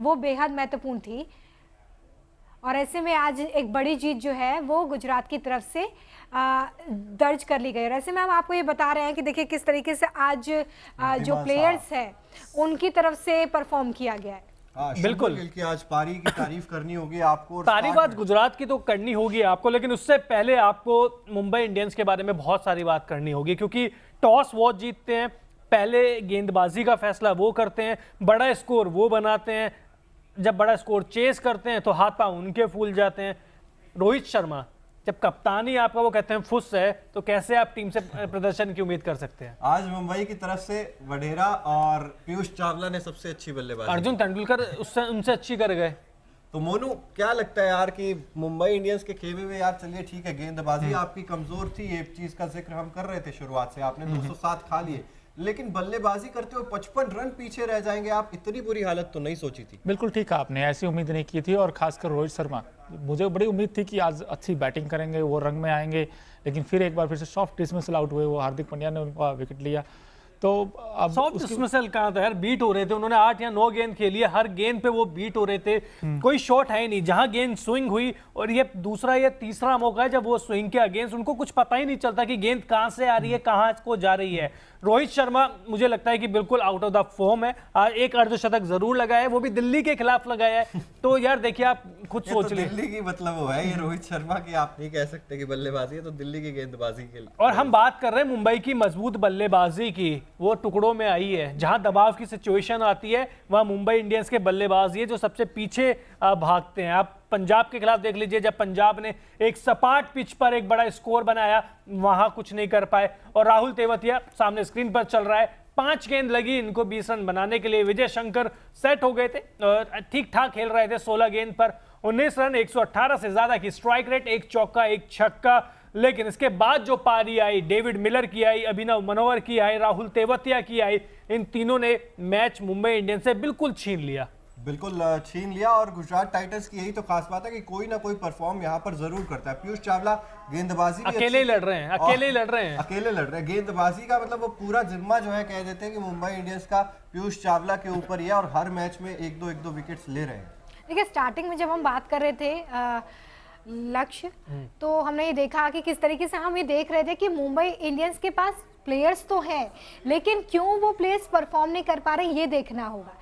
वो बेहद महत्वपूर्ण थी। और ऐसे में आज एक बड़ी जीत जो है वो गुजरात की तरफ से दर्ज कर ली गई। और ऐसे में हम आपको ये बता रहे हैं कि देखिए किस तरीके से आज जो प्लेयर्स हैं उनकी तरफ से परफॉर्म किया गया है। बिल्कुल कि आज पारी की तारीफ करनी होगी आपको, तारीफ आज गुजरात की तो करनी होगी आपको, लेकिन उससे पहले आपको मुंबई इंडियंस के बारे में बहुत सारी बात करनी होगी, क्योंकि टॉस वो जीतते हैं, पहले गेंदबाजी का फैसला वो करते हैं, बड़ा स्कोर वो बनाते हैं, जब बड़ा स्कोर चेस करते हैं तो हाथ पांव उनके फूल जाते हैं। रोहित शर्मा जब कप्तानी आपका वो कहते हैं फुस है, तो कैसे आप टीम से प्रदर्शन की उम्मीद कर सकते हैं? आज मुंबई की तरफ से वडेरा और पीयूष चावला ने सबसे अच्छी बल्लेबाजी, अर्जुन तेंदुलकर उससे उनसे अच्छी कर गए। तो मोनू क्या लगता है यार कि मुंबई इंडियंस के खेमे में, यार चलिए ठीक है गेंदबाजी आपकी कमजोर थी, ये चीज का जिक्र हम कर रहे थे शुरुआत से, आपने 207 खा लिए, लेकिन बल्लेबाजी करते हुए 55 रन पीछे रह जाएंगे आप, इतनी बुरी हालत तो नहीं सोची थी। बिल्कुल ठीक है, आपने ऐसी उम्मीद नहीं की थी, और खासकर रोहित शर्मा, मुझे बड़ी उम्मीद थी कि आज अच्छी बैटिंग करेंगे, वो रंग में आएंगे, लेकिन फिर एक बार फिर से सॉफ्ट डिसमिसल आउट हुए, वो हार्दिक पांड्या ने उनका विकेट लिया। तो अब सॉफ्ट डिसमिसल कहाँ था यार, बीट हो रहे थे, उन्होंने 8 या 9 गेंद खेली है, हर गेंद पे वो बीट हो रहे थे, कोई शॉट है ही नहीं। जहां गेंद स्विंग हुई, और ये दूसरा या तीसरा मौका है जब वो स्विंग के अगेंस्ट, उनको कुछ पता ही नहीं चलता कि गेंद कहां से आ रही है, कहां को जा रही है। रोहित शर्मा मुझे लगता है कि बिल्कुल आउट ऑफ द फॉर्म है। एक अर्धशतक जरूर लगाया है, वो भी दिल्ली के खिलाफ लगाया है, तो यार देखिए आप खुद सोच लीजिए। दिल्ली की मतलब वो है ये रोहित शर्मा की, आप नहीं कह सकते कि बल्लेबाजी है, तो दिल्ली की गेंदबाजी के लिए। और हम बात कर रहे हैं मुंबई की मजबूत बल्लेबाजी की, वो टुकड़ों में आई है। जहां दबाव की सिचुएशन आती है वहां मुंबई इंडियंस के बल्लेबाज ये जो सबसे पीछे भागते हैं। आप पंजाब के खिलाफ देख लीजिए, जब पंजाब ने एक सपाट पिच पर एक बड़ा स्कोर बनाया, वहां कुछ नहीं कर पाए। और राहुल तेवतिया सामने स्क्रीन पर चल रहा है, 5 गेंद लगी इनको 20 रन बनाने के लिए। विजय शंकर सेट हो गए थे और ठीक ठाक खेल रहे थे, 16 गेंद पर 19 रन, 118 से ज्यादा की स्ट्राइक रेट, 1 चौका 1 छक्का। लेकिन इसके बाद जो पारी आई, डेविड मिलर की आई, अभिनव मनोहर की आई, राहुल तेवतिया की आई, इन तीनों ने मैच मुंबई इंडियंस से बिल्कुल छीन लिया। बिल्कुल छीन लिया। और गुजरात टाइटंस की यही तो खास बात है कि कोई ना कोई परफॉर्म यहाँ पर जरूर करता है। पीयूष चावला गेंदबाजी अकेले ही लड़ रहे हैं, अकेले लड़ रहे हैं। गेंदबाजी का मतलब वो पूरा जिम्मा जो है कह देते हैं कि मुंबई इंडियंस का पीयूष चावला के ऊपर ही है, और हर मैच में 1-2 विकेट्स ले रहे हैं। देखिए स्टार्टिंग में जब हम बात कर रहे थे लक्ष्य, तो हमने ये देखा कि किस तरीके से हम ये देख रहे थे कि मुंबई इंडियंस के पास प्लेयर्स तो हैं, लेकिन क्यों वो प्लेयर्स परफॉर्म नहीं कर पा रहे ये देखना होगा।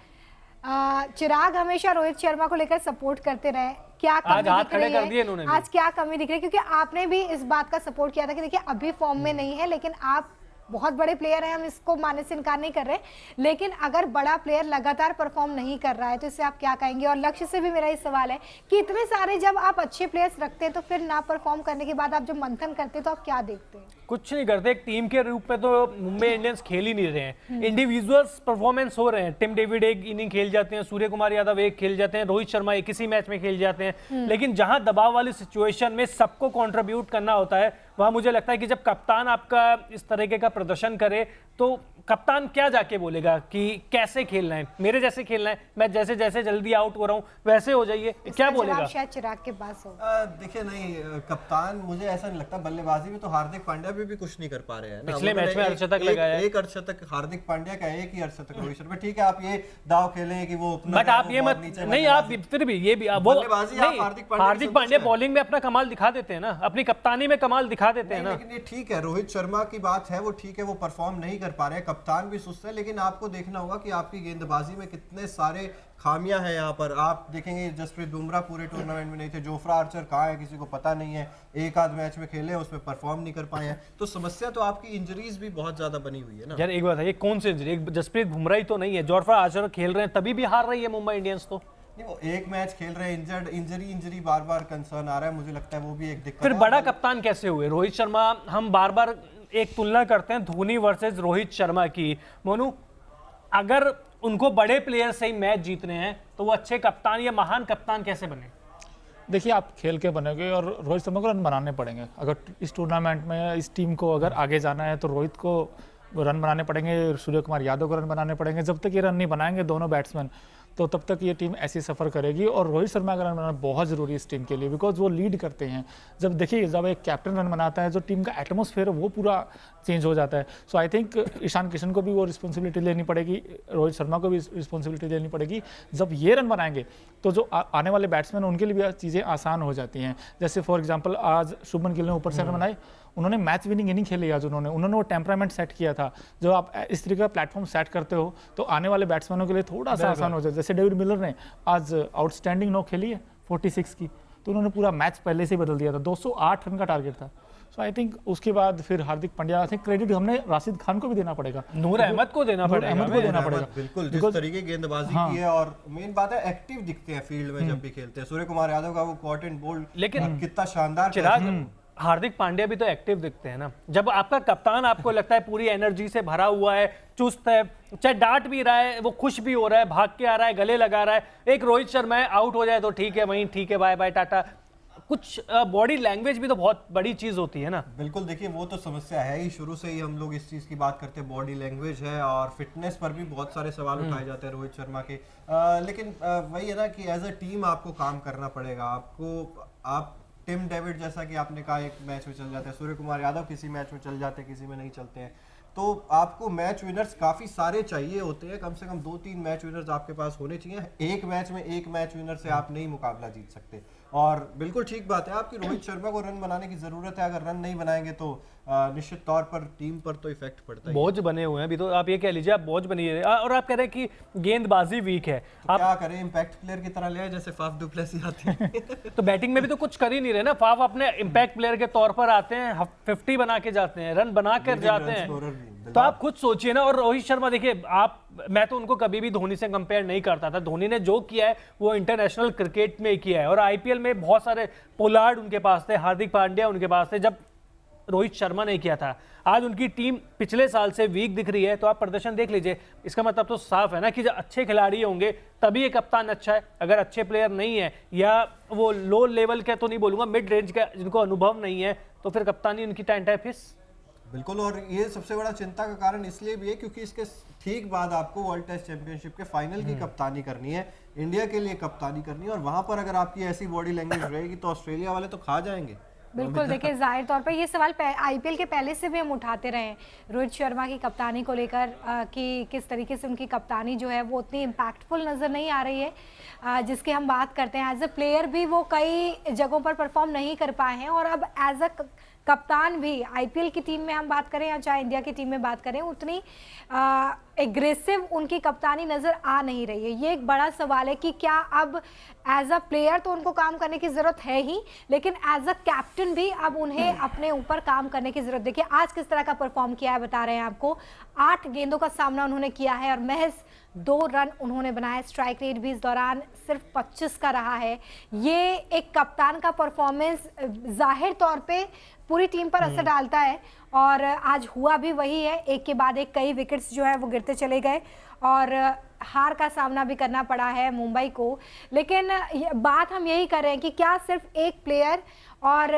चिराग हमेशा रोहित शर्मा को लेकर सपोर्ट करते रहे, क्या कमी दिख रही है आज, क्या कमी दिख रही है? क्योंकि आपने भी इस बात का सपोर्ट किया था कि देखिए अभी फॉर्म में नहीं है, लेकिन आप बहुत बड़े प्लेयर हैं, हम इसको मानने से इनकार नहीं कर रहे, लेकिन अगर बड़ा प्लेयर लगातार परफॉर्म नहीं कर रहा है तो इससे आप क्या कहेंगे? और लक्ष्य से भी मेरा ये सवाल है कि इतने सारे जब आप अच्छे प्लेयर्स रखते हैं तो फिर ना परफॉर्म करने के बाद आप जब मंथन करते हैं तो आप क्या देखते हैं? कुछ नहीं करते, एक टीम के रूप में तो मुंबई इंडियंस खेल ही नहीं रहे हैं, इंडिविजुअल्स परफॉर्मेंस हो रहे हैं। टिम डेविड एक इनिंग खेल जाते हैं, सूर्य कुमार यादव एक खेल जाते हैं, रोहित शर्मा एक किसी मैच में खेल जाते हैं, लेकिन जहां दबाव वाली सिचुएशन में सबको कंट्रीब्यूट करना होता है, वहां मुझे लगता है कि जब कप्तान आपका इस तरीके का प्रदर्शन करे तो कप्तान क्या जाके बोलेगा कि कैसे खेलना है, मेरे जैसे खेलना है, मैं जैसे जैसे जल्दी आउट हो रहा हूं वैसे हो जाइए, क्या बोलेगा? शायद चिराग के पास हो। देखिए नहीं, कप्तान मुझे ऐसा नहीं लगता। बल्लेबाजी में तो हार्दिक पांड्या भी कुछ नहीं कर पा रहे हैं ना। पिछले मैच में अर्धशतक लगाया है, एक अर्धशतक हार्दिक पांड्या का, एक ही अर्धशतक रोहित शर्मा। ठीक है आप ये दाव खेलें कि वो अपना, बट आप ये मत नहीं, आप फिर भी ये भी वो हार्दिक पांड्या बॉलिंग में अपना कमाल दिखा देते हैं ना, अपनी कप्तानी में कमाल दिखा देते हैं ना। लेकिन ये ठीक है, रोहित शर्मा की बात है वो ठीक है, वो परफॉर्म नहीं कर पा रहे हैं, कप्तान भी सुस्त है, लेकिन आपको देखना होगा कि आपकी गेंदबाजी में कितने सारे खामियां हैं। यहाँ पर आप देखेंगे जसप्रीत बुमराह पूरे टूर्नामेंट में नहीं थे, जोफ्रा आर्चर कहाँ है किसी को पता नहीं है, एक आध मैच में खेले उसमें परफॉर्म नहीं कर पाए हैं। तो समस्या तो आपकी इंजरीज भी बहुत ज्यादा बनी हुई है ना यार। एक बात है, ये कौन सी इंजरी? जसप्रीत बुमराह ही तो नहीं है, जोफ्रा आर्चर खेल रहे हैं तभी भी हार रही है मुंबई इंडियंस। तो वो एक मैच खेल रहे हैं, इंजरी बार बार कंसर्न आ रहा है, मुझे लगता है वो भी एक दिक्कत। फिर बड़ा कप्तान कैसे हुए रोहित शर्मा? हम बार बार एक तुलना करते हैं धोनी वर्सेस रोहित शर्मा की। मोनू, अगर उनको बड़े प्लेयर से ही मैच जीतने हैं तो वो अच्छे कप्तान या महान कप्तान कैसे बने? देखिए आप खेल के बनेंगे, और रोहित शर्मा को रन बनाने पड़ेंगे। अगर इस टूर्नामेंट में इस टीम को अगर आगे जाना है तो रोहित को रन बनाने पड़ेंगे, सूर्य कुमार यादव को रन बनाने पड़ेंगे। जब तक ये रन नहीं बनाएंगे दोनों बैट्समैन, तो तब तक ये टीम ऐसी सफ़र करेगी। और रोहित शर्मा का रन बनाना बहुत ज़रूरी है इस टीम के लिए, बिकॉज वो लीड करते हैं। जब देखिए जब एक कैप्टन रन बनाता है जो टीम का एटमॉस्फेयर वो पूरा चेंज हो जाता है। सो आई थिंक ईशान किशन को भी वो रिस्पॉन्सिबिलिटी लेनी पड़ेगी, रोहित शर्मा को भी रिस्पॉन्सिबिलिटी लेनी पड़ेगी। जब ये रन बनाएंगे तो जो आने वाले बैट्समैन उनके लिए भी चीज़ें आसान हो जाती हैं। जैसे फॉर एग्जाम्पल आज शुभमन गिल ने ऊपर से रन बनाए, उन्होंने मैच विनिंग इनिंग खेली आज, उन्होंने वो टेम्परामेंट सेट किया था। जो आप इस तरीके का प्लेटफॉर्म सेट करते हो तो आने वाले बैट्समैनों के लिए थोड़ा सा आसान हो जाए। जैसे डेविड मिलर ने आज आउटस्टैंडिंग नॉक खेली है 46 की, तो उन्होंने पूरा मैच पहले से ही बदल दिया था। 208 रन का टारगेट था। सो आई थिंक उसके बाद फिर Hardik Pandya, I think credit हमने राशिद खान को भी देना पड़ेगा, नूर अहमद को देना पड़ेगा। बिल्कुल, जिस तरीके गेंदबाजी की है, और मेन बात है एक्टिव दिखते हैं फील्ड में जब भी खेलते हैं। सूर्य कुमार यादव का वो कॉट एंड बोल्ड, लेकिन कितना शानदार चिराग, हार्दिक पांड्या भी तो एक्टिव दिखते हैं ना। जब आपका कप्तान आपको लगता है पूरी एनर्जी से भरा हुआ है, चुस्त है, चाहे डांट भी रहा है, वो खुश भी हो रहा है, भाग के आ रहा है, गले लगा रहा है। एक रोहित शर्मा है, आउट हो जाए तो ठीक है, वहीं ठीक है, बाय बाय टाटा। कुछ बॉडी लैंग्वेज भी तो बहुत बड़ी चीज होती है ना। बिल्कुल, देखिए वो तो समस्या है ही, शुरू से ही हम लोग इस चीज की बात करते हैं, बॉडी लैंग्वेज है, और फिटनेस पर भी बहुत सारे सवाल उठाए जाते हैं रोहित शर्मा के। लेकिन वही है ना कि एज अ टीम आपको काम करना पड़ेगा। आप टिम डेविड जैसा कि आपने कहा एक मैच में चल जाते हैं, सूर्य कुमार यादव किसी मैच में चल जाते हैं, किसी में नहीं चलते हैं। तो आपको मैच विनर्स काफ़ी सारे चाहिए होते हैं, कम से कम 2-3 मैच विनर्स आपके पास होने चाहिए। एक मैच में एक मैच विनर से आप नहीं मुकाबला जीत सकते। और बिल्कुल ठीक बात है आपकी, रोहित शर्मा को रन बनाने की ज़रूरत है। अगर रन नहीं बनाएंगे तो निश्चित तौर पर टीम पर तो इफेक्ट पड़ता है। बोझ बने हुए हैं अभी, तो आप ये कह लीजिए आप बोझ बनिए। और आप कह रहे हैं कि गेंदबाजी वीक है, तो आप क्या करें, इम्पैक्ट प्लेयर की तरह ले आए जैसे फाफ डु प्लेसी आते हैं। तो बैटिंग में भी तो कुछ कर ही नहीं रहे ना। फाफ अपने इम्पैक्ट प्लेयर के तौर पर आते हैं, 50 बना के जाते हैं, रन बना कर जाते हैं। तो आप खुद सोचिए ना। और रोहित शर्मा देखिए, मैं तो उनको कभी भी धोनी से कंपेयर नहीं करता था। धोनी ने जो किया है वो इंटरनेशनल क्रिकेट में किया है, और आईपीएल में बहुत सारे पोलार्ड उनके पास थे, हार्दिक पांड्या उनके पास थे, जब रोहित शर्मा ने किया था। आज उनकी टीम पिछले साल से वीक दिख रही है, तो आप प्रदर्शन देख लीजिए। इसका मतलब तो साफ है ना कि जब अच्छे खिलाड़ी होंगे तभी ये कप्तान अच्छा है। अगर अच्छे प्लेयर नहीं है, या वो लो लेवल के तो नहीं बोलूंगा, मिड रेंज का, जिनको अनुभव नहीं है, तो फिर कप्तानी उनकी टाइम फिस। बिल्कुल, और ये सबसे बड़ा चिंता का कारण इसलिए भी है क्योंकि इसके ठीक बाद आपको वर्ल्ड टेस्ट चैंपियनशिप के फाइनल की कप्तानी करनी है, इंडिया के लिए कप्तानी करनी है। और वहां पर अगर आपकी ऐसी बॉडी लैंग्वेज रहेगी तो ऑस्ट्रेलिया वाले तो खा जाएंगे। बिल्कुल, देखिए जाहिर तौर पर ये सवाल आईपीएल के पहले से भी हम उठाते रहे हैं रोहित शर्मा की कप्तानी को लेकर, कि किस तरीके से उनकी कप्तानी जो है वो उतनी इम्पैक्टफुल नज़र नहीं आ रही है जिसकी हम बात करते हैं। एज अ प्लेयर भी वो कई जगहों पर परफॉर्म नहीं कर पाए हैं, और अब एज अ कप्तान भी आईपीएल की टीम में हम बात करें या चाहे इंडिया की टीम में बात करें, उतनी एग्रेसिव उनकी कप्तानी नज़र आ नहीं रही है। ये एक बड़ा सवाल है कि क्या अब एज अ प्लेयर तो उनको काम करने की ज़रूरत है ही, लेकिन एज अ कैप्टन भी अब उन्हें अपने ऊपर काम करने की ज़रूरत। देखिए आज किस तरह का परफॉर्म किया है, बता रहे हैं आपको। 8 गेंदों का सामना उन्होंने किया है और महज 2 रन उन्होंने बनाए। स्ट्राइक रेट भी इस दौरान सिर्फ 25 का रहा है। ये एक कप्तान का परफॉर्मेंस जाहिर तौर पे पूरी टीम पर असर डालता है, और आज हुआ भी वही है। एक के बाद एक कई विकेट्स जो है वो गिरते चले गए, और हार का सामना भी करना पड़ा है मुंबई को। लेकिन बात हम यही कर रहे हैं कि क्या सिर्फ एक प्लेयर और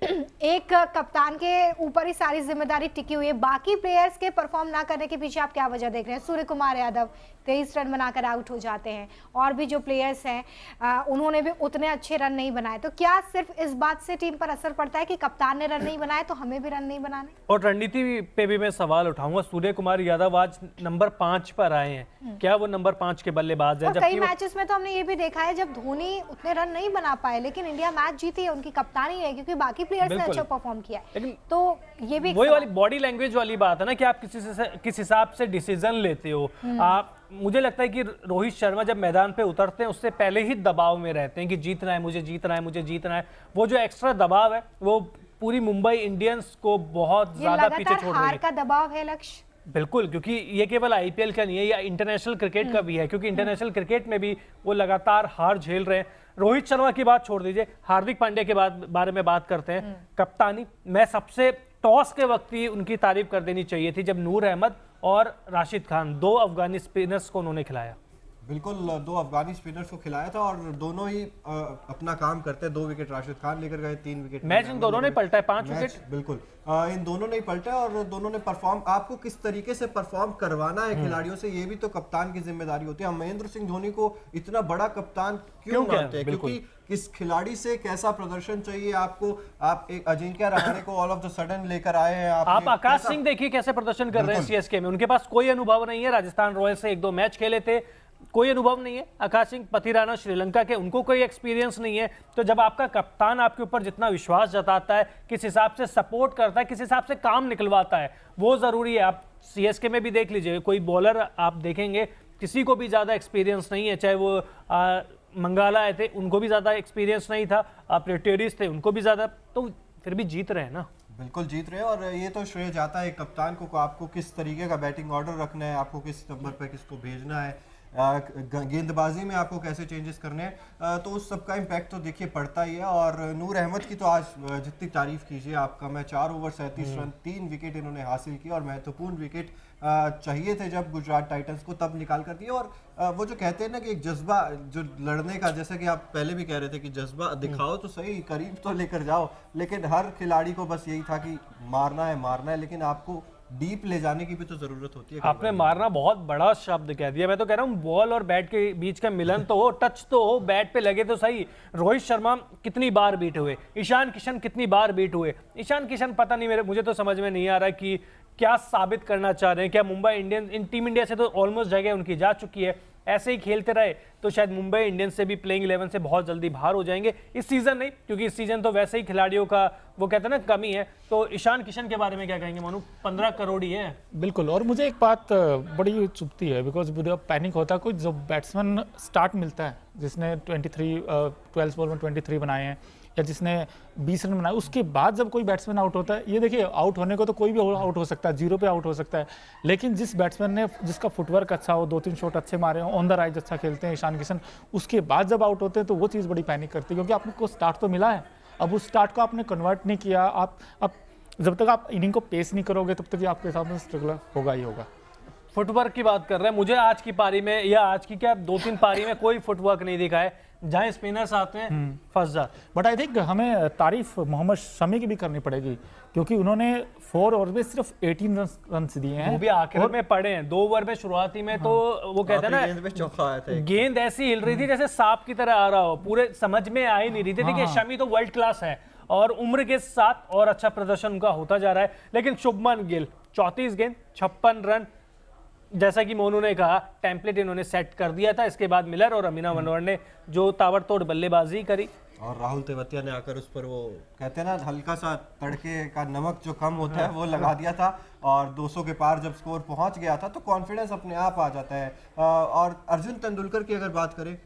एक कप्तान के ऊपर ही सारी जिम्मेदारी टिकी हुई है? बाकी प्लेयर्स के परफॉर्म ना करने के पीछे आप क्या वजह देख रहे हैं? सूर्य कुमार यादव 23 रन बनाकर आउट हो जाते हैं, और भी जो प्लेयर्स हैं उन्होंने भी उतने अच्छे रन नहीं बनाए। तो क्या सिर्फ इस बात से टीम पर असर पड़ता है कि कप्तान ने रन नहीं बनाए तो हमें भी रन नहीं बनाने? और रणनीति पे भी मैं सवाल उठाऊंगा। सूर्य कुमार यादव आज नंबर 5 पर आए हैं, क्या वो नंबर 5 के बल्लेबाज है? कई मैचेस में तो हमने ये भी देखा है जब धोनी उतने रन नहीं बना पाए, लेकिन इंडिया मैच जीती है, उनकी कप्तानी है, क्योंकि बाकी प्लेयर्स ने अच्छा परफॉर्म किया है। लेकिन तो ये भी वही वाली बॉडी लैंग्वेज वाली बात है ना कि आप किस हिसाब से डिसीजन लेते हो। आप, मुझे लगता है कि रोहित शर्मा जब मैदान पे उतरते हैं उससे पहले ही दबाव में रहते हैं कि जीतना है, मुझे जीतना है, मुझे जीतना है। वो जो एक्स्ट्रा दबाव है वो पूरी मुंबई इंडियंस को बहुत ज्यादा पीछे छोड़ रही है। हार का दबाव है लक्ष्य। बिल्कुल, क्योंकि ये केवल आईपीएल का नहीं है, या इंटरनेशनल क्रिकेट का भी है, क्योंकि इंटरनेशनल क्रिकेट में भी वो लगातार हार झेल रहे हैं। रोहित शर्मा की बात छोड़ दीजिए, हार्दिक पांड्या के बारे में बात करते हैं। कप्तानी, मैं सबसे टॉस के वक्त ही उनकी तारीफ कर देनी चाहिए थी, जब नूर अहमद और राशिद खान 2 अफगानी स्पिनर्स को उन्होंने खिलाया। बिल्कुल, 2 अफगानी स्पिनर्स को खिलाया था और दोनों ही अपना काम करते हैं। 2 विकेट राशिद खान लेकर गए, 3 विकेट मैच इन दोनों ने पलटा है, 5 विकेट बिल्कुल इन दोनों ने ही पलटा और दोनों ने परफॉर्म, आपको किस तरीके से परफॉर्म करवाना है खिलाड़ियों से, ये भी तो कप्तान की जिम्मेदारी होती है। हम महेंद्र सिंह धोनी को इतना बड़ा कप्तान क्यों मानते हैं? क्योंकि किस खिलाड़ी से कैसा प्रदर्शन चाहिए आपको। आप एक अजिंक्य रहाणे को ऑल ऑफ द सडन लेकर आए हैं। आप आकाश सिंह देखिए कैसे प्रदर्शन कर रहे हैं सीएसके में, उनके पास कोई अनुभव नहीं है। राजस्थान रॉयल्स से 1-2 मैच खेले थे, कोई अनुभव नहीं है। आकाश सिंह पथिराना श्रीलंका के, उनको कोई एक्सपीरियंस नहीं है। तो जब आपका कप्तान आपके ऊपर जितना विश्वास जताता है, किस हिसाब से सपोर्ट करता है, किस हिसाब से काम निकलवाता है, वो जरूरी है। आप सीएसके में भी देख लीजिए, कोई बॉलर आप देखेंगे किसी को भी ज्यादा एक्सपीरियंस नहीं है। चाहे वो मंगाला आए थे, उनको भी ज्यादा एक्सपीरियंस नहीं था, प्लेटेरिस थे, उनको भी ज्यादा, तो फिर भी जीत रहे हैं ना। बिल्कुल जीत रहे हैं और ये तो श्रेय जाता है कप्तान को आपको किस तरीके का बैटिंग ऑर्डर रखना है, आपको किस नंबर पे किसको भेजना है, गेंदबाजी में आपको कैसे चेंजेस करने हैं, तो उस सब का इम्पैक्ट तो देखिए पड़ता ही है। और नूर अहमद की तो आज जितनी तारीफ कीजिए आपका, मैं 4 ओवर 37 रन, 3 विकेट इन्होंने हासिल किया और महत्वपूर्ण विकेट चाहिए थे जब गुजरात टाइटंस को, तब निकाल कर दिए। और वो जो कहते हैं ना कि एक जज्बा जो लड़ने का, जैसा कि आप पहले भी कह रहे थे कि जज्बा दिखाओ तो सही, करीब तो लेकर जाओ, लेकिन हर खिलाड़ी को बस यही था कि मारना है, लेकिन आपको डीप ले जाने की भी तो जरूरत होती है। आपने मारना बहुत बड़ा शब्द कह दिया। मैं तो कह रहा हूँ बॉल और बैट के बीच का मिलन तो हो, टच तो हो, बैट पे लगे तो सही। रोहित शर्मा कितनी बार बीट हुए, ईशान किशन कितनी बार बीट हुए। ईशान किशन पता नहीं, मुझे तो समझ में नहीं आ रहा कि क्या साबित करना चाह रहे हैं। क्या मुंबई इंडियंस, इन टीम इंडिया से तो ऑलमोस्ट जगह उनकी जा चुकी है, ऐसे ही खेलते रहे तो शायद मुंबई इंडियंस से भी प्लेइंग 11 से बहुत जल्दी बाहर हो जाएंगे। इस सीजन नहीं, क्योंकि इस सीजन तो वैसे ही खिलाड़ियों का वो कहते हैं ना कमी है। तो ईशान किशन के बारे में क्या कहेंगे मानू? 15 करोड़ ही है। बिल्कुल, और मुझे एक बात बड़ी चुभती है, बिकॉज पैनिक होता है कोई जो बैट्समैन स्टार्ट मिलता है जिसने 12 बॉल में 23 बनाए हैं या जिसने 20 रन बनाए, उसके बाद जब कोई बैट्समैन आउट होता है, ये देखिए आउट होने को तो कोई भी आउट हो सकता है, 0 पे आउट हो सकता है, लेकिन जिस बैट्समैन ने जिसका फुटवर्क अच्छा हो, 2-3 शॉट अच्छे मारे हो, ऑन द राइज अच्छा खेलते हैं ईशान किशन, उसके बाद जब आउट होते हैं तो वो चीज़ बड़ी पैनिक करती है, क्योंकि आपको स्टार्ट तो मिला है, अब उस स्टार्ट को आपने कन्वर्ट नहीं किया। आप जब तक आप इनिंग को पेस नहीं करोगे तब तक आपके सामने स्ट्रगल होगा ही होगा। फुटवर्क की बात कर रहे हैं, मुझे आज की पारी में या आज की क्या 2-3 पारी में कोई फुटवर्क नहीं दिखा है। जहां स्पिनर्स आते हैं फंस जाते। बट आई थिंक हमें तारीफ मोहम्मद शमी की भी करनी पड़ेगी, क्योंकि उन्होंने 4 ओवर में सिर्फ 18 रन दिए हैं, वो भी आखिर में पड़े हैं। 2 ओवर में शुरुआती में तो वो कहते हैं ना गेंद ऐसी हिल रही थी जैसे सांप की तरह आ रहा हो, पूरे समझ में आ ही नहीं रही थी। देखिए शमी तो वर्ल्ड क्लास है और उम्र के साथ और अच्छा प्रदर्शन उनका होता जा रहा है, लेकिन शुभमन गिल 34 गेंद 56 रन, जैसा कि मोनू ने कहा टेम्पलेट इन्होंने सेट कर दिया था। इसके बाद मिलर और अमीना मनोहर ने जो ताबड़तोड़ बल्लेबाजी करी और राहुल तेवतिया ने आकर उस पर वो कहते हैं ना हल्का सा तड़के का नमक जो कम होता है वो लगा दिया था और 200 के पार जब स्कोर पहुंच गया था तो कॉन्फिडेंस अपने आप आ जाता है। और अर्जुन तेंदुलकर की अगर बात करें,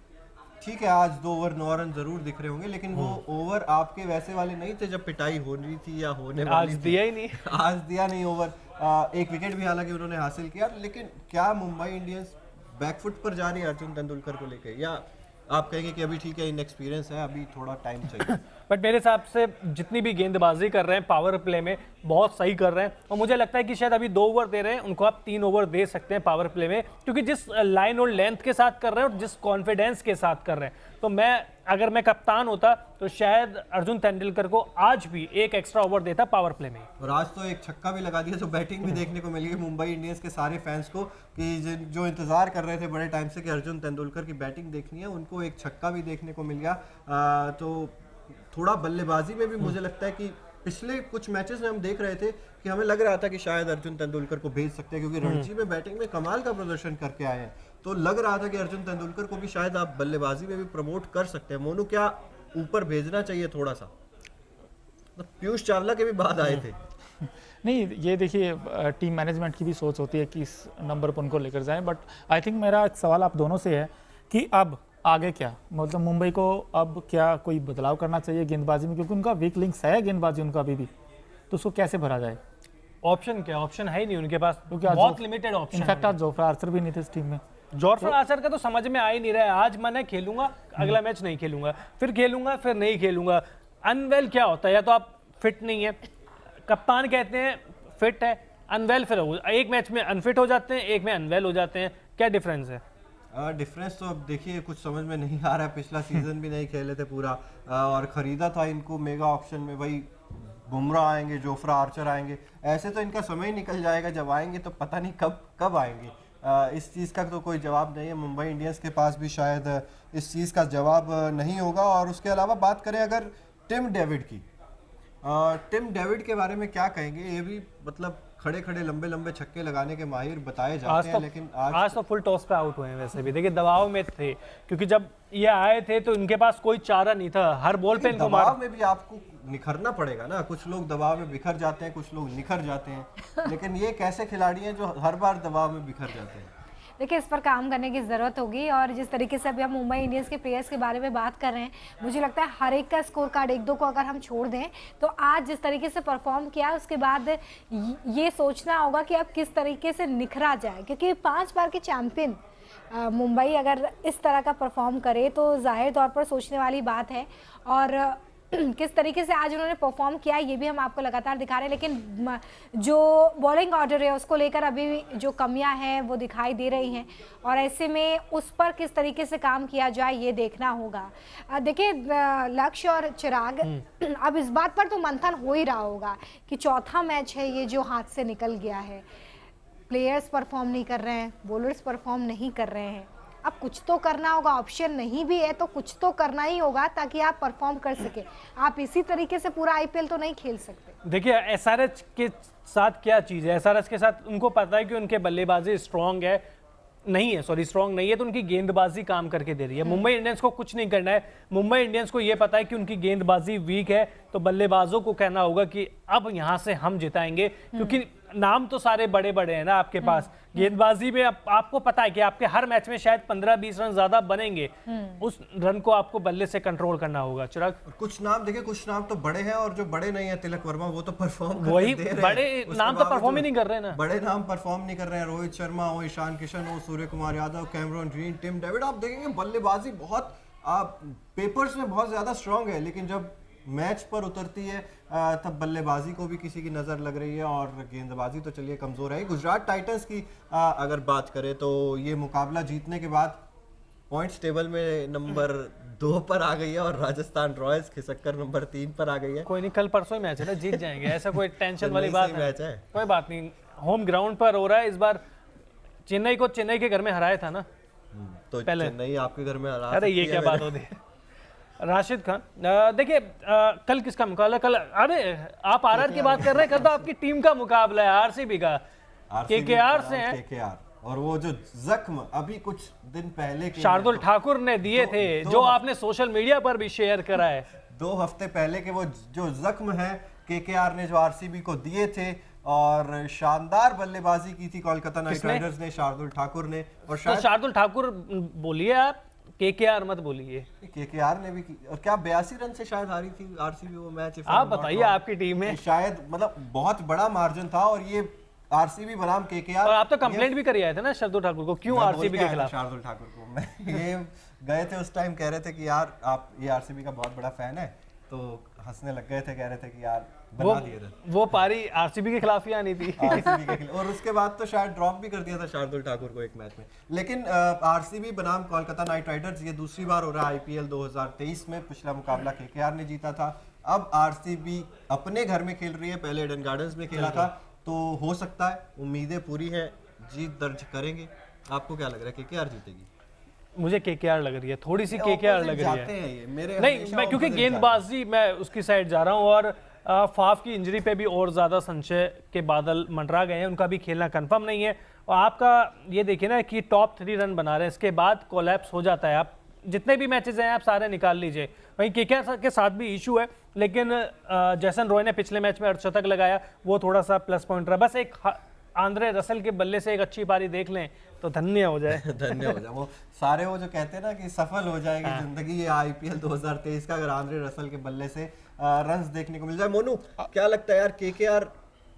ठीक है आज 2 ओवर 9 रन जरूर दिख रहे होंगे, लेकिन वो ओवर आपके वैसे वाले नहीं थे जब पिटाई हो रही थी या होने वाली आज दिया ही नहीं। आज दिया नहीं ओवर। 1 विकेट भी हालांकि उन्होंने हासिल किया, लेकिन क्या मुंबई इंडियंस बैकफुट पर जा रही है अर्जुन तेंदुलकर को लेकर, या आप कहेंगे कि अभी ठीक है इनएक्सपीरियंस है, अभी थोड़ा टाइम चाहिए? बट मेरे हिसाब से जितनी भी गेंदबाजी कर रहे हैं पावर प्ले में बहुत सही कर रहे हैं, और मुझे लगता है कि शायद अभी 2 ओवर दे रहे हैं, उनको आप 3 ओवर दे सकते हैं पावर प्ले में, क्योंकि जिस लाइन और लेंथ के साथ कर रहे हैं और जिस कॉन्फिडेंस के साथ कर रहे हैं, तो अगर मैं कप्तान होता तो शायद अर्जुन तेंदुलकर को आज भी 1 एक्स्ट्रा ओवर देता पावर प्ले में। और आज तो एक छक्का भी लगा दिया, तो बैटिंग भी देखने को मिली मुंबई इंडियंस के सारे फैंस को कि जो इंतजार कर रहे थे बड़े टाइम से कि अर्जुन तेंदुलकर की बैटिंग देखनी है, उनको एक छक्का भी देखने को मिल गया। तो थोड़ा बल्लेबाजी में भी मुझे लगता है कि पिछले कुछ मैचेस में हम देख रहे थे कि हमें लग रहा था कि शायद अर्जुन तेंदुलकर को भेज सकते हैं, क्योंकि रणजी में बैटिंग में कमाल का प्रदर्शन करके आए हैं, तो लग रहा था कि अर्जुन तेंदुलकर को भी शायद आप बल्लेबाजी में भी प्रमोट कर सकते हैं। मोनू क्या ऊपर भेजना चाहिए थोड़ा सा? तो पीयूष चावला के भी बाद आए थे। नहीं, ये देखिए टीम मैनेजमेंट की भी सोच होती है कि इस नंबर पर उनको लेकर जाएं, बट आई थिंक मेरा एक सवाल आप दोनों से है कि अब आगे क्या, मतलब मुंबई को अब क्या कोई बदलाव करना चाहिए गेंदबाजी में, क्योंकि उनका वीक लिंक्स है गेंदबाजी उनका अभी भी, तो उसको कैसे भरा जाए? ऑप्शन क्या, ऑप्शन है ही नहीं उनके पास, बहुत लिमिटेड ऑप्शन। इनफैक्ट आज जोफ्रा आर्चर भी नहीं थे इस टीम में। जोफ्रा आर्चर का तो समझ में आ ही नहीं रहा है। आज मैं खेलूंगा, अगला मैच नहीं खेलूंगा, फिर खेलूंगा, फिर नहीं खेलूंगा। अनवेल क्या होता है, या तो आप फिट नहीं है, कप्तान कहते हैं फिट है, अनवेल फिर एक मैच में अनफिट हो जाते हैं, एक में अनवेल हो जाते हैं, क्या डिफरेंस है? डिफरेंस तो अब देखिए कुछ समझ में नहीं आ रहा है। पिछला सीजन भी नहीं खेले थे पूरा, और खरीदा था इनको मेगा ऑक्शन में। भाई बुमराह आएंगे, जोफ्रा आर्चर आएंगे, ऐसे तो इनका समय ही निकल जाएगा। जब आएंगे तो पता नहीं कब कब आएंगे। इस चीज़ का तो कोई जवाब नहीं है। मुंबई इंडियंस के पास भी शायद इस चीज़ का जवाब नहीं होगा। और उसके अलावा बात करें अगर टिम डेविड की, टिम डेविड के बारे में क्या कहेंगे? ये भी मतलब खड़े खड़े लंबे लंबे छक्के लगाने के माहिर बताए जाते हैं, लेकिन आज तो फुल टॉस पे आउट हुए हैं। वैसे भी देखिए दबाव में थे, क्योंकि जब ये आए थे तो इनके पास कोई चारा नहीं था, हर बॉल पे इनको दबाव में भी आपको निखरना पड़ेगा ना। कुछ लोग दबाव में बिखर जाते हैं, कुछ लोग निखर जाते हैं, लेकिन ये कैसे खिलाड़ी हैं जो हर बार दबाव में बिखर जाते हैं? देखिए इस पर काम करने की ज़रूरत होगी। और जिस तरीके से अभी हम मुंबई इंडियंस के प्लेयर्स के बारे में बात कर रहे हैं, मुझे लगता है हर एक का स्कोर कार्ड एक दो को अगर हम छोड़ दें तो आज जिस तरीके से परफॉर्म किया उसके बाद ये सोचना होगा कि अब किस तरीके से निखरा जाए, क्योंकि 5 बार के चैंपियन मुंबई अगर इस तरह का परफॉर्म करे तो जाहिर तौर पर सोचने वाली बात है। और किस तरीके से आज उन्होंने परफॉर्म किया ये भी हम आपको लगातार दिखा रहे हैं, लेकिन जो बॉलिंग ऑर्डर है उसको लेकर अभी जो कमियां हैं वो दिखाई दे रही हैं, और ऐसे में उस पर किस तरीके से काम किया जाए ये देखना होगा। देखिए लक्ष्य और चिराग, अब इस बात पर तो मंथन हो ही रहा होगा कि चौथा मैच है ये जो हाथ से निकल गया है। प्लेयर्स परफॉर्म नहीं कर रहे हैं, बॉलर्स परफॉर्म नहीं कर रहे हैं, अब कुछ तो करना होगा। ऑप्शन नहीं भी है तो कुछ तो करना ही होगा ताकि आप परफॉर्म कर सके। आप इसी तरीके से पूरा आईपीएल तो नहीं खेल सकते। देखिए एसआरएच के साथ क्या चीज़ है, एसआरएच के साथ उनको पता है कि उनके बल्लेबाजी स्ट्रांग है, नहीं है सॉरी स्ट्रांग नहीं है, तो उनकी गेंदबाजी काम करके दे रही है। मुंबई इंडियंस को कुछ नहीं करना है। मुंबई इंडियंस को ये पता है कि उनकी गेंदबाजी वीक है, तो बल्लेबाजों को कहना होगा कि अब यहाँ से हम जिताएंगे, क्योंकि नाम तो सारे बड़े बड़े हैं ना आपके पास। गेंदबाजी में आपको पता है कि आपके हर मैच में शायद 15-20 रन ज्यादा बनेंगे, उस रन को आपको बल्ले से कंट्रोल करना होगा। चिराग कुछ नाम देखिए, कुछ नाम तो बड़े हैं और जो बड़े नहीं है, तिलक वर्मा, वो तो परफॉर्म वही बड़े नाम तो परफॉर्म ही नहीं कर रहे ना। बड़े नाम परफॉर्म नहीं कर रहे हैं। रोहित शर्मा हो, ईशान किशन हो, Surya Kumar Yadav, Cameron Green, Tim David, आप देखेंगे बल्लेबाजी बहुत पेपर्स में बहुत ज्यादा स्ट्रांग है, लेकिन जब मैच पर उतरती है तब बल्लेबाजी को भी किसी की नज़र लग रही है और गेंदबाजी तो चलिए कमज़ोर है। गुजरात टाइटंस की अगर बात करें तो ये मुकाबला जीतने के बाद पॉइंट्स टेबल में नंबर 2 पर आ गई है और राजस्थान रॉयल्स खिसककर नंबर 3 पर आ गई है। कोई नहीं, कल परसों ही मैच है ना, जीत जाएंगे, ऐसा कोई टेंशन वाली बात मैच है। कोई बात नहीं, होम ग्राउंड पर हो रहा है। इस बार चेन्नई को चेन्नई के घर में हराया था ना, तो पहले चेन्नई आपके घर में हरा। अरे ये क्या बात होती है। राशिद खान, देखिए कल किसका मुकाबला? कल अरे आप आरआर की बात कर रहे हैं, कल तो आपकी टीम का मुकाबला है, आरसीबी का, केकेआर से है। केकेआर, और वो जो जख्म अभी कुछ दिन पहले के शार्दुल ठाकुर ने दिए थे, जो आपने सोशल मीडिया पर भी शेयर करा है, 2 हफ्ते पहले के वो जो जख्म है केकेआर ने जो आरसीबी को दिए थे, और शानदार बल्लेबाजी की थी कोलकाता नाइट राइडर्स ने, शार्दुल ठाकुर ने। और तो शार्दुल ठाकुर बोलिए आप, केकेआर मत बोलिए। केकेआर ने भी की, और क्या 82 रन से शायद हारी थी आरसीबी वो मैच। आप बताइए आपकी टीम में शायद मतलब बहुत बड़ा मार्जिन था, और ये आरसीबी बनाम केकेआर। और आप तो कंप्लेंट भी करी आए थे ना शार्दुल ठाकुर को, क्यों आरसीबी के खिलाफ? शार्दुल ठाकुर को मैं ये गए थे उस टाइम, कह रहे थे कि यार आप ये आरसीबी का बहुत बड़ा फैन है, तो हंसने लग गए थे, कह रहे थे कि यार बना दिए रन। वो पारी आरसीबी के खिलाफ ही आनी थी। आरसीबी के खिलाफ, और उसके बाद तो शायद ड्रॉप भी कर दिया था शार्दुल ठाकुर को एक मैच में। लेकिन आरसीबी बनाम कोलकाता नाइट राइडर्स ये दूसरी बार हो रहा है आईपीएल 2023 में। पिछला मुकाबला केकेआर ने जीता था, अब आरसीबी अपने घर में खेल रही है, पहले ईडन गार्डन्स में खेला था, तो हो सकता है, उम्मीदें पूरी है, जीत दर्ज करेंगे। आपको क्या लग रहा है, केकेआर जीतेगी? मुझे केकेआर लग रही है, थोड़ी सी केकेआर लग रही है। ये मेरे नहीं, मैं क्योंकि गेंदबाजी मैं उसकी साइड जा रहा हूँ, और फाफ की इंजरी पे भी और ज़्यादा संशय के बादल मंडरा गए हैं, उनका भी खेलना कंफर्म नहीं है। और आपका ये देखिए ना कि टॉप 3 रन बना रहे हैं, इसके बाद कोलैप्स हो जाता है। आप जितने भी मैचेस हैं आप सारे निकाल लीजिए। वहीं केकेआर के साथ भी इशू है, लेकिन जैसन रॉय ने पिछले मैच में अर्धशतक लगाया, वो थोड़ा सा प्लस पॉइंट रहा। बस एक आंद्रे रसल के बल्ले से एक अच्छी पारी देख लें तो धन्य हो जाए। धन्य हो जाए। वो सारे वो जो कहते हैं ना कि सफल हो जाएगी जिंदगी ये आईपीएल 2023 का, अगर आंद्रे रसल के बल्ले से रन्स देखने को मिल जाए। मोनू, क्या लगता है यार, केकेआर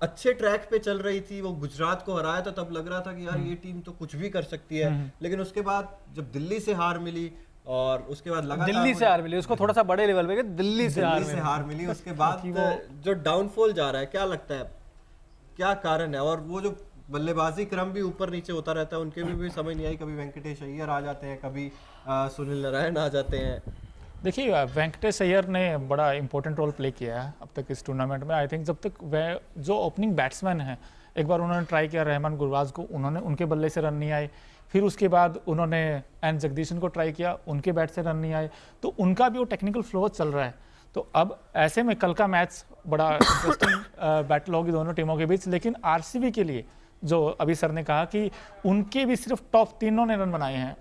अच्छे ट्रैक पे चल रही थी, वो गुजरात को हराया था, तब लग रहा था कि यार ये टीम तो कुछ भी कर सकती है, लेकिन उसके बाद जब दिल्ली से हार मिली, और उसके बाद लगातार दिल्ली से हार मिली, उसको थोड़ा सा बड़े लेवल पे दिल्ली से हार मिली, उसके बाद जो डाउनफॉल जा रहा है, क्या लगता है क्या कारण है? और वो जो बल्लेबाजी क्रम भी ऊपर नीचे होता रहता है, उनके भी समझ नहीं आई, कभी वेंकटेश अय्यर आ जाते हैं, कभी सुनील नारायण आ जाते हैं। देखिए वेंकटेश अय्यर ने बड़ा इंपॉर्टेंट रोल प्ले किया है अब तक इस टूर्नामेंट में। आई थिंक जब तक वह जो ओपनिंग बैट्समैन हैं, एक बार उन्होंने ट्राई किया रहमान गुरबाज को, उनके बल्ले से रन नहीं आए, फिर उसके बाद उन्होंने एन जगदीशन को ट्राई किया, उनके बैट से रन नहीं आए, तो उनका भी वो टेक्निकल फ्लो चल रहा है। तो अब ऐसे में कल का मैच बड़ा इंटरेस्टिंग बैटल होगी दोनों टीमों के बीच। लेकिन आरसीबी के लिए जो अभी सर ने कहा कि उनके भी सिर्फ टॉप तीनों ने रन बनाए हैं,